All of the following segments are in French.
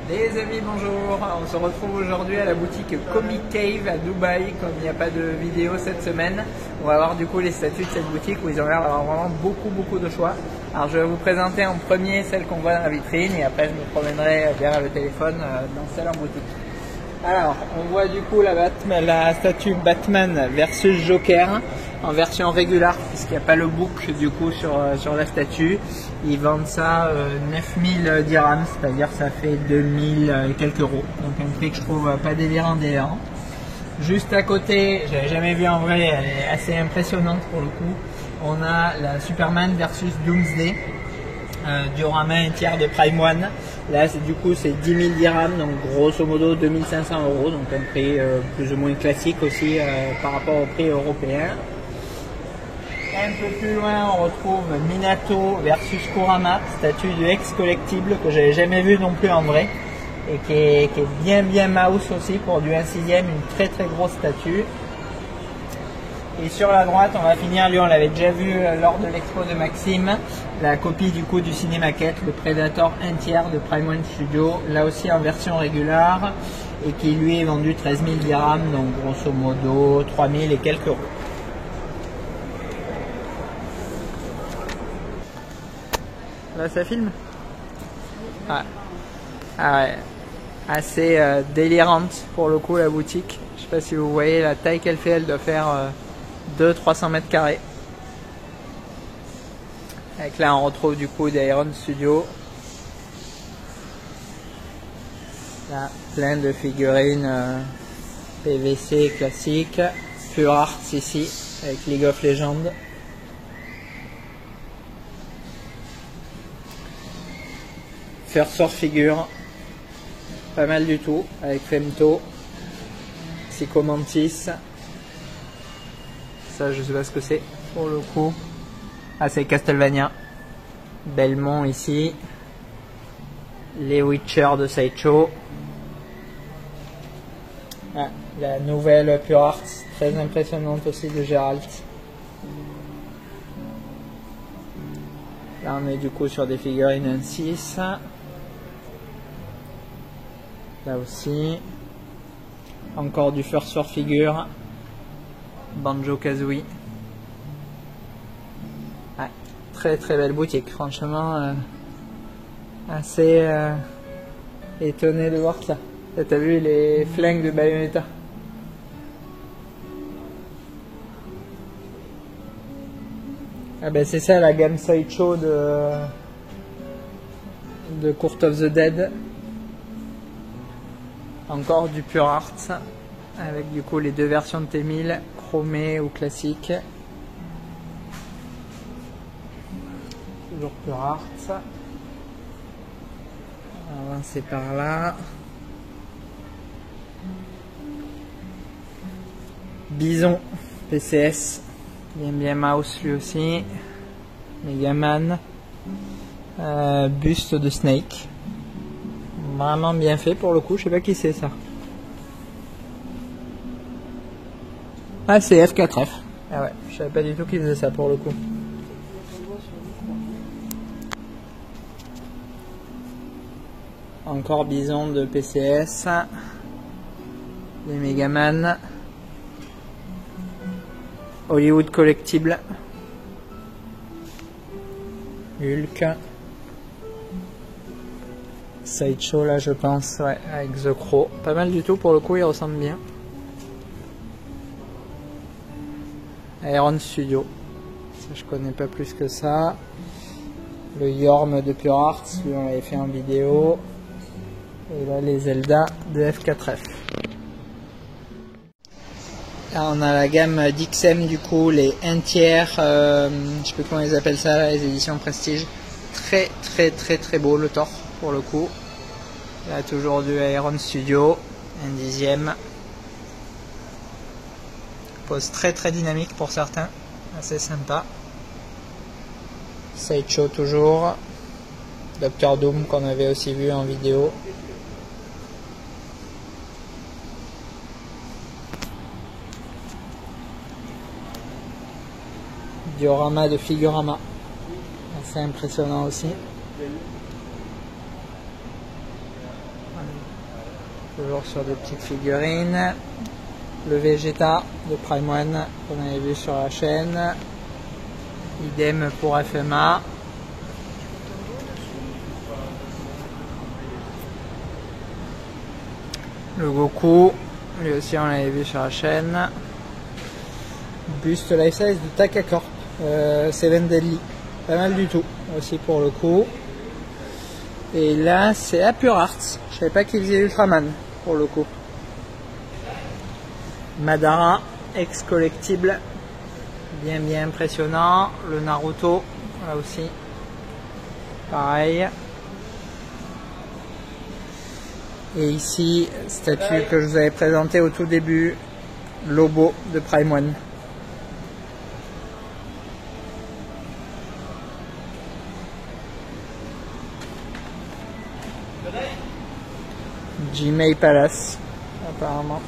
Les amis, bonjour. On se retrouve aujourd'hui à la boutique Comic Cave à Dubaï. Comme il n'y a pas de vidéo cette semaine, on va voir du coup les statues de cette boutique où ils ont l'air d'avoir vraiment beaucoup de choix. Alors je vais vous présenter en premier celle qu'on voit dans la vitrine et après je me promènerai derrière le téléphone dans celle en boutique. Alors on voit du coup la statue Batman versus Joker en version régulière puisqu'il n'y a pas le book du coup sur la statue. Ils vendent ça 9000 dirhams, c'est-à-dire ça fait 2000 et quelques euros. Donc un prix que je trouve pas délirant. Juste à côté, j'avais jamais vu en vrai, elle est assez impressionnante pour le coup. On a la Superman versus Doomsday, diorama un tiers de Prime One. Là du coup c'est 10 000 dirhams, donc grosso modo 2500 euros, donc un prix plus ou moins classique aussi par rapport au prix européen. Un peu plus loin on retrouve Minato versus Kurama, statue de ex-collectible que j'avais jamais vu non plus en vrai et qui est bien mouse aussi pour du 1/6, une très grosse statue. Et sur la droite on va finir, lui on l'avait déjà vu lors de l'expo de Maxime, la copie du coup du ciné-maquette, le Predator 1/3 de Prime One Studio, là aussi en version régulière et qui lui est vendu 13 000 dirhams, donc grosso modo 3000 et quelques euros. Là ça filme. Ah ouais, assez délirante pour le coup la boutique. Je sais pas si vous voyez la taille qu'elle fait, elle doit faire 200-300 mètres carrés. Avec là on retrouve du coup d'Iron Studio. Là plein de figurines PVC classiques. Pure Art ici avec League of Legends. First Source Figure, pas mal du tout, avec Femto, Psychomantis, ça je sais pas ce que c'est pour le coup, ah c'est Castlevania, Belmont ici, les Witcher de Sideshow, ah, la nouvelle Pure Art, très impressionnante aussi de Geralt. Là on est du coup sur des figurines 1/6. Là aussi, encore du First Source Figure, Banjo-Kazooie. Ouais, très belle boutique, franchement, assez étonné de voir ça. T'as vu les flingues de Bayonetta? Ah ben c'est ça la gamme Sideshow de Court of the Dead. Encore du Pure Art avec du coup les deux versions de T1000, chromé ou classique. Toujours Pure Art. On va avancer par là. Bison PCS, bien mouse lui aussi. Megaman. Buste de Snake. Vraiment bien fait pour le coup, je sais pas qui c'est ça. Ah c'est F4F. Ah ouais, je savais pas du tout qui faisait ça pour le coup. Encore Bison de PCS. Les Megaman. Hollywood Collectible. Hulk. Sideshow là je pense, ouais, avec The Crow. Pas mal du tout pour le coup, il ressemble bien. Iron Studio. Ça je connais pas plus que ça. Le Yorm de Pure Art, lui on l'avait fait en vidéo. Et là les Zelda de F4F. Là on a la gamme d'XM du coup, les 1/3, je sais plus comment ils appellent ça, là, les éditions Prestige. Très beau le torse pour le coup. Là toujours du Iron Studio, 1/10. Pose très dynamique pour certains, assez sympa. Sideshow toujours. Dr Doom qu'on avait aussi vu en vidéo. Diorama de Figurama, assez impressionnant aussi. Toujours sur des petites figurines. Le Vegeta de Prime One qu'on avait vu sur la chaîne. Idem pour FMA. Le Goku, lui aussi on l'avait vu sur la chaîne. Buste life size de Takacorp, Seven Deadly, pas mal du tout aussi pour le coup. Et là c'est à Pure Art, je savais pas qu'ils faisaient Ultraman pour le coup. Madara, ex-collectible, bien impressionnant. Le Naruto, là aussi, pareil. Et ici, statue que je vous avais présentée au tout début, Lobo de Prime One. Jimei Palace, apparemment.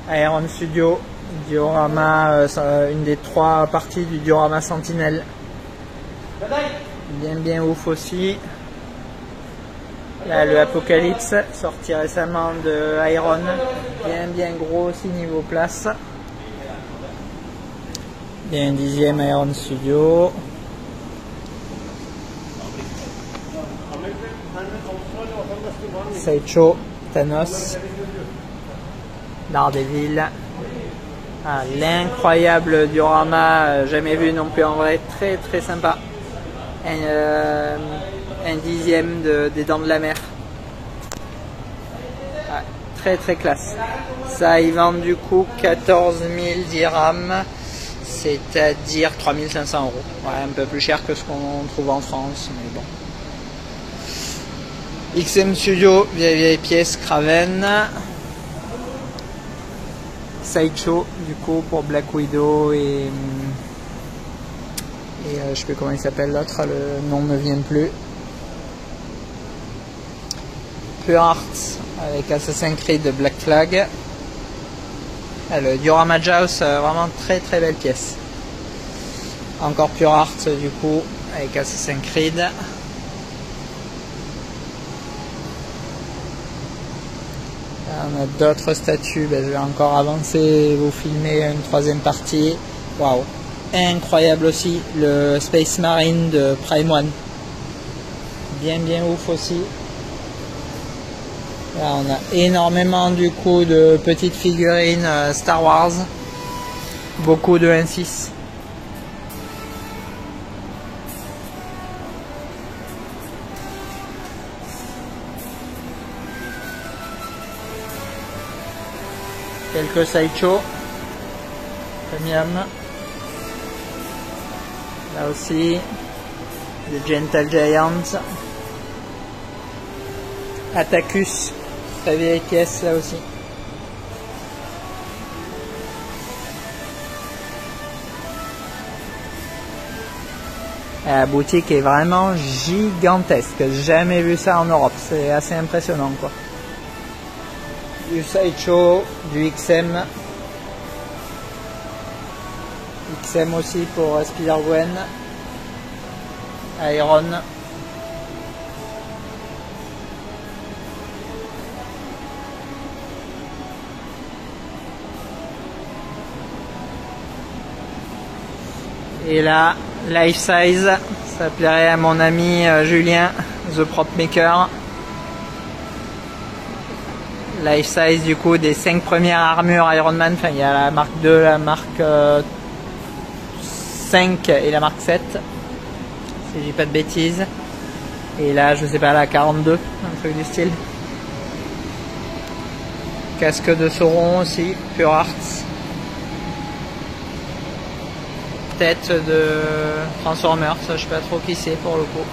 Iron Studio, diorama, une des 3 parties du diorama Sentinelle. Bien ouf aussi. Là, le Apocalypse, sorti récemment de Iron, bien gros aussi niveau place. Et un 10e Iron Studio. Saicho, Thanos, Daredevil. Ah, l'incroyable diorama, jamais vu non plus en vrai, très sympa. Un 10e des Dents de la Mer. Ah, très classe. Ça, ils vendent du coup 14 000 dirhams, c'est-à-dire 3 500 euros. Ouais, un peu plus cher que ce qu'on trouve en France, mais bon. XM Studio, vieille pièce, Kraven. Sideshow, du coup, pour Black Widow et je sais plus comment il s'appelle l'autre, le nom ne me vient plus. Pure Art avec Assassin's Creed de Black Flag. Le diorama Jaws, vraiment très belle pièce. Encore Pure Art du coup avec Assassin's Creed. On a d'autres statues, je vais encore avancer et vous filmer une 3e partie. Waouh, incroyable aussi, le Space Marine de Prime One. Bien ouf aussi. Là, on a énormément du coup de petites figurines Star Wars. Beaucoup de 1/6. Quelques sideshows premium. Là aussi, The Gentle Giant. Attacus, très vieille pièce là aussi. La boutique est vraiment gigantesque, j'ai jamais vu ça en Europe, c'est assez impressionnant quoi. Du Sideshow, du XM. XM aussi pour Spider-Gwen. Iron. Et là, Life Size, ça plairait à mon ami Julien, The Prop Maker. Life Size du coup des 5 premières armures Iron Man, enfin il y a la marque 2, la marque 5 et la marque 7, si je dis pas de bêtises. Et là je sais pas, la 42, un truc du style. Casque de Sauron aussi, Pure Art. Tête de Transformers, je sais pas trop qui c'est pour le coup.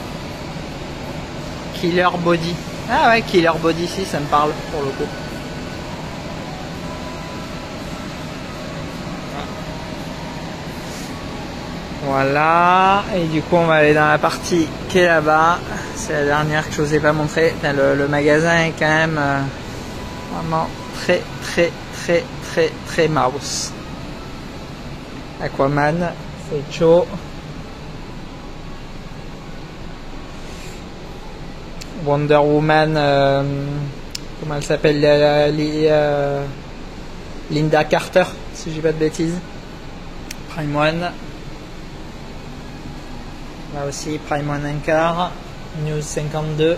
Killer Body. Ah ouais, Killer Body, si, ça me parle pour le coup. Voilà, et du coup on va aller dans la partie qui est là-bas. C'est la dernière que je vous ai pas montré. Le magasin est quand même vraiment très mouse. Aquaman, c'est chaud. Wonder Woman, comment elle s'appelle, Linda Carter, si je dis pas de bêtises. Prime One. Là aussi, Prime One un quart. News 52.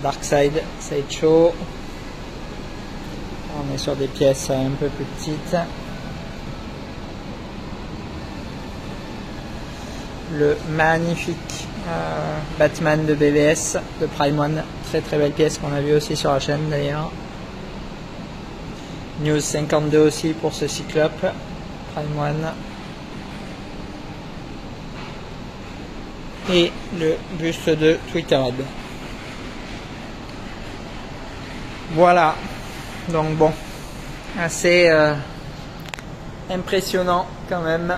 Darkseid, Sideshow. On est sur des pièces un peu plus petites. Le magnifique Batman de BVS de Prime One, très très belle pièce qu'on a vu aussi sur la chaîne d'ailleurs. News 52 aussi pour ce Cyclope, Prime One. Et le buste de Twitterhead. Voilà, donc bon, assez impressionnant quand même.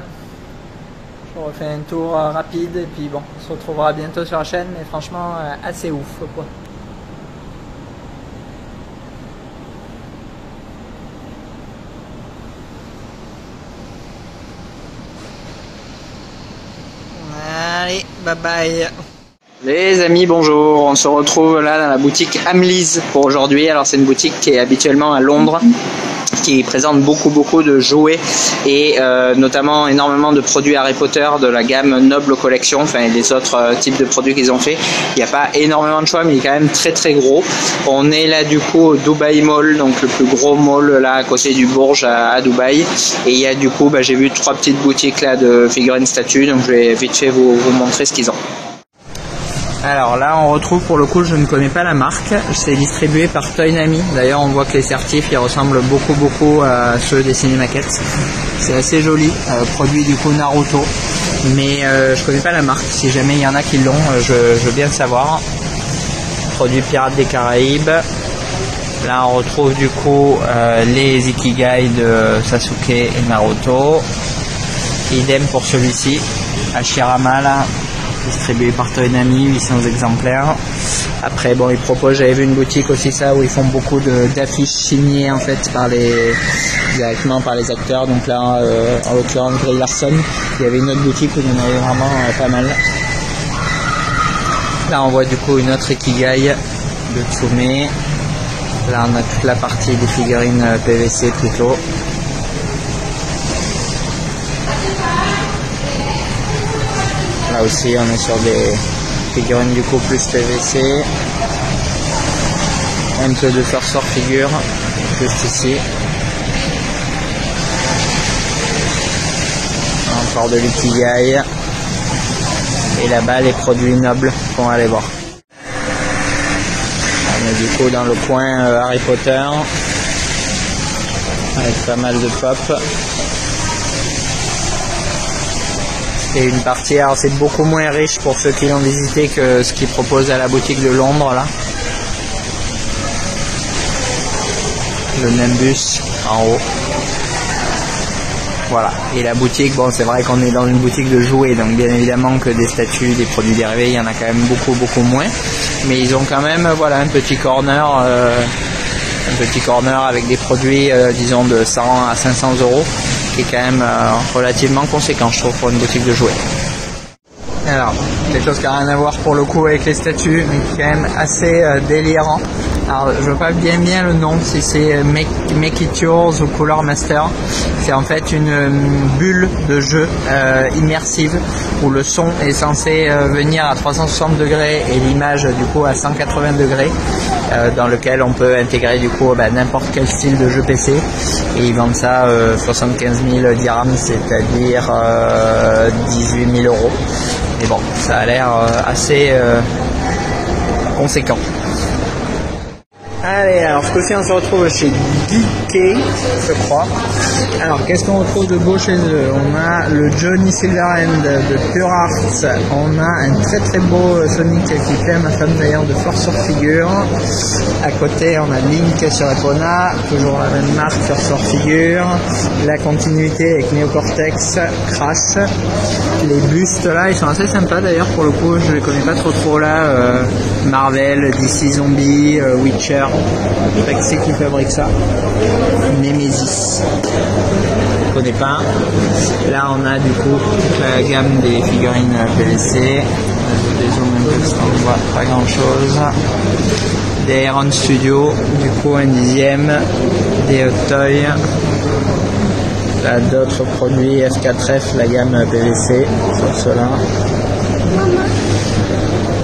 Je refais un tour rapide et puis bon, on se retrouvera bientôt sur la chaîne, mais franchement assez ouf quoi. Allez, bye bye. Les amis, bonjour, on se retrouve là dans la boutique Hamleys pour aujourd'hui. Alors c'est une boutique qui est habituellement à Londres, qui présente beaucoup de jouets et notamment énormément de produits Harry Potter de la gamme Noble Collection, enfin et des autres types de produits qu'ils ont fait. Il n'y a pas énormément de choix, mais il est quand même très gros. On est là du coup au Dubai Mall, donc le plus gros mall là à côté du Bourge à Dubaï. Et il y a du coup, j'ai vu 3 petites boutiques là de figurines statues, donc je vais vite fait vous montrer ce qu'ils ont. Alors là on retrouve, pour le coup je ne connais pas la marque, c'est distribué par Toynami. D'ailleurs on voit que les certifs ils ressemblent beaucoup à ceux des Cinemaquettes. C'est assez joli, produit du coup Naruto, mais je connais pas la marque. Si jamais il y en a qui l'ont, je veux bien le savoir. Produit Pirates des Caraïbes. Là on retrouve du coup les Ikigai de Sasuke et Naruto. Idem pour celui-ci, Hashirama là, distribué par Toynami, 800 exemplaires. Après bon, ils proposent, j'avais vu une boutique aussi ça où ils font beaucoup d'affiches signées en fait directement par les acteurs. Donc là en l'occurrence Brie Larson, il y avait une autre boutique où il y en avait vraiment pas mal. Là on voit du coup une autre Ikigai de Tsume. Là on a toute la partie des figurines PVC plutôt. Là aussi on est sur des figurines du coup plus PVC. Un peu de Sorcerer Figure juste ici. Encore de l'Ikigai. Et là-bas les produits nobles qu'on va aller voir. On est du coup dans le coin Harry Potter avec pas mal de pop. Et une partie, alors c'est beaucoup moins riche pour ceux qui l'ont visité que ce qu'ils proposent à la boutique de Londres là. Le Nimbus en haut. Voilà. Et la boutique, bon c'est vrai qu'on est dans une boutique de jouets, donc bien évidemment que des statues, des produits dérivés, il y en a quand même beaucoup moins. Mais ils ont quand même voilà un petit corner avec des produits disons de 100 à 500 €, qui est quand même relativement conséquent je trouve pour une boutique de jouets. Alors, quelque chose qui n'a rien à voir pour le coup avec les statues, mais qui est quand même assez délirant. Alors, je ne vois pas bien le nom, si c'est Make It Yours ou Color Master. C'est en fait une bulle de jeu immersive où le son est censé venir à 360 degrés et l'image du coup à 180 degrés, dans lequel on peut intégrer du coup n'importe quel style de jeu PC. Et ils vendent ça 75 000 dirhams, c'est-à-dire 18 000 €. Mais bon, ça a l'air assez conséquent. Allez, alors ce coup-ci on se retrouve chez Geeky, je crois. Alors qu'est-ce qu'on retrouve de beau chez eux? On a le Johnny Silverhand de Pure Arts, on a un très beau Sonic qui plaît à ma femme d'ailleurs de Force Figure. À côté on a Link sur Epona, toujours la même marque Force Figure. La continuité avec Neocortex, Crash. Les bustes là ils sont assez sympas d'ailleurs pour le coup, je les connais pas trop là. Marvel, DC Zombie, Witcher. Je sais pas qui c'est qui fabrique ça. Nemesis. Je connais pas. Là on a du coup toute la gamme des figurines PVC. Je dézoome un peu, on voit pas grand chose. Des Iron Studio, du coup un 10e, des Hot Toys, là d'autres produits F4F, la gamme PVC sur cela.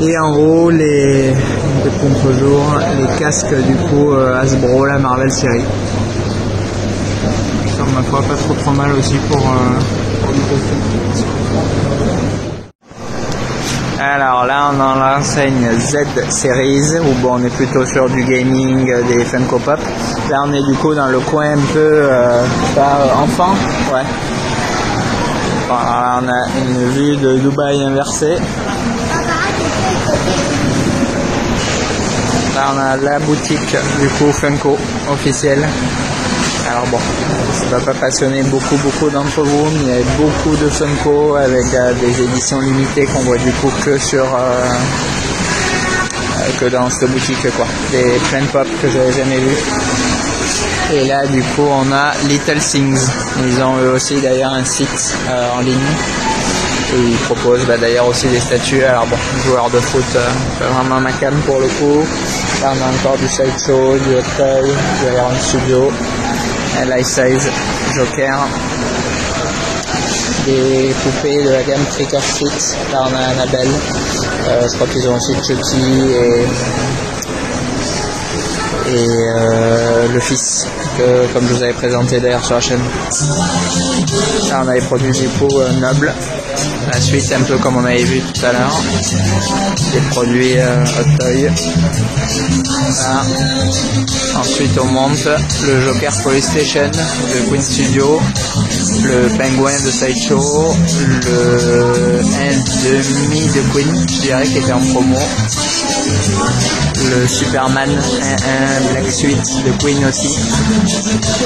Et en haut les contre-jour, les casques du coup Hasbro, la Marvel série. Ça ma foi pas trop mal aussi pour du costume. Alors là on est dans l'enseigne Z Series où bon, on est plutôt sur du gaming, des Funko Pop. Là on est du coup dans le coin un peu enfant, ouais. Voilà, on a une vue de Dubaï inversée. Là on a la boutique du coup Funko officielle. Alors bon, ça va pas passionner beaucoup d'entre vous, mais il y a beaucoup de Funko avec des éditions limitées qu'on voit du coup que sur que dans cette boutique quoi. Des plein pop que j'avais jamais vu. Et là du coup on a Little Things. Ils ont eux aussi d'ailleurs un site en ligne. Et ils proposent d'ailleurs aussi des statues. Alors bon, joueurs de foot, pas vraiment ma cam pour le coup. Là on a encore du Sideshow, du Hot Toy, du Iron Studio, Life Size, Joker, des poupées de la gamme Trick or Treat. Là on a Annabelle, je crois qu'ils ont aussi Chucky et le fils, que, comme je vous avais présenté d'ailleurs sur la chaîne. Là on a les produits du coup nobles. La suite un peu comme on avait vu tout à l'heure, des produits Hot Toy. Voilà. Ensuite on monte le Joker Police Station de Queen Studio, le Penguin de Sideshow, le 1,5 de Queen, je dirais, qui était en promo, le Superman 1 Black Suite de Queen aussi.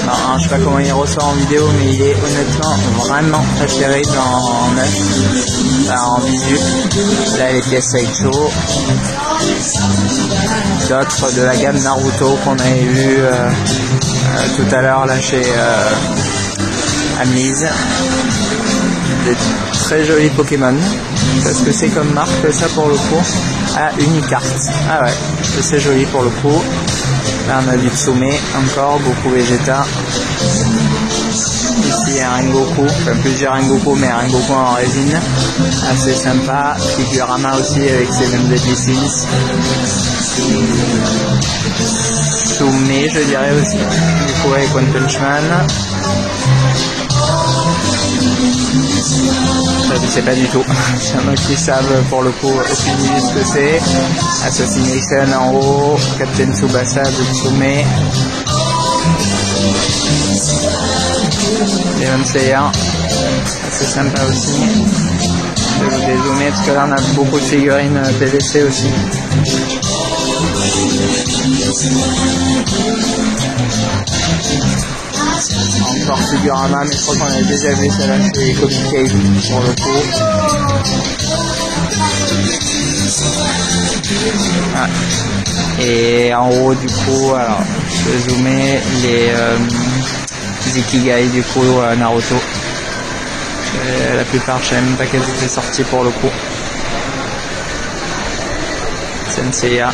Alors, je sais pas comment il ressort en vidéo, mais il est honnêtement vraiment très serré en neuf. En visu, là les pièces Sideshow, d'autres de la gamme Naruto qu'on avait vu tout à l'heure là chez Amise, des très jolis Pokémon. Parce que c'est comme marque ça pour le coup. Ah, Unicart, ah ouais, c'est joli pour le coup. Là on a du Tsume, encore beaucoup Vegeta. Ici un Rengoku, enfin plusieurs Rengoku, mais un Rengoku en résine, assez sympa. Figurama aussi avec ses mêmes Deadly Sins. Tsume je dirais aussi, du coup avec One Punch Man. Je sais pas du tout, il y en a qui savent pour le coup aucune idée ce que c'est. Assassination en haut, Captain Tsubasa de Tsume. Demon Slayer, c'est sympa aussi. Je vais vous dézoomer parce que là on a beaucoup de figurines PVC aussi. Encore Figurama, mais je crois qu'on a déjà vu celle-là chez Comic Cave pour le coup. Ah. Et en haut du coup, alors je vais zoomer les Ikigai du coup Naruto. La plupart je savais même pas qu'elles étaient sorties pour le coup. Senseiya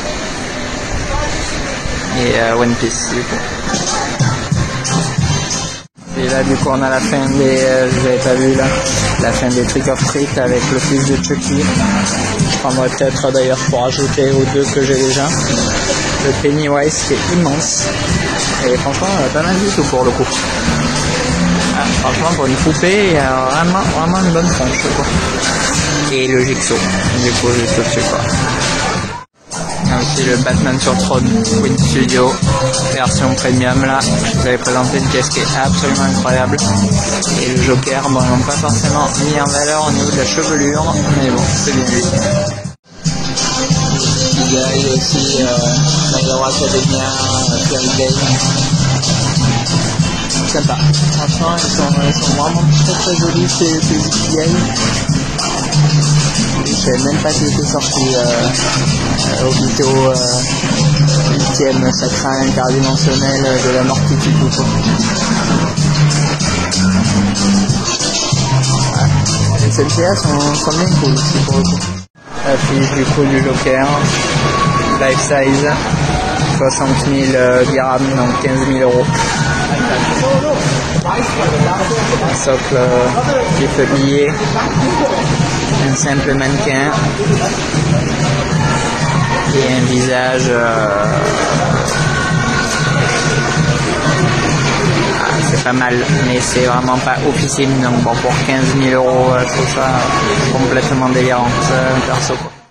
et One Piece du coup. Et là du coup on a la fin des, je l'avais pas vu là, la fin des Trick or Treat avec le fils de Chucky. Je prendrai peut-être d'ailleurs pour ajouter aux deux que j'ai déjà. Le Pennywise qui est immense. Et franchement pas mal du tout pour le coup. Ah, franchement pour une poupée il y a vraiment une bonne tronche quoi. Et le Jigsaw, du coup juste au-dessus quoi. Il y a aussi le Batman sur Throne, Queen Studio, version premium là. Je vous avais présenté une pièce qui est absolument incroyable. Et le Joker, bon ils n'ont pas forcément mis en valeur au niveau de la chevelure, mais bon c'est bien lui. Il y a aussi My Hero Academia, Fairy Tail. Sympa. Franchement ils sont vraiment très jolis ces vieilles. Je savais même pas qu'il était sorti Obito 8ème sacrin interdimensionnel de la mort qui tue tout. Les CLPA sont bien cool aussi pour le coup. Affiche du coup du Joker, life size, 60 000 dirhams, donc 15 000 euros. Un socle qui peut plier, un simple mannequin et un visage. C'est pas mal, mais c'est vraiment pas officiel. Donc bon, pour 15 000 euros, je trouve ça complètement délirant, ça, perso quoi.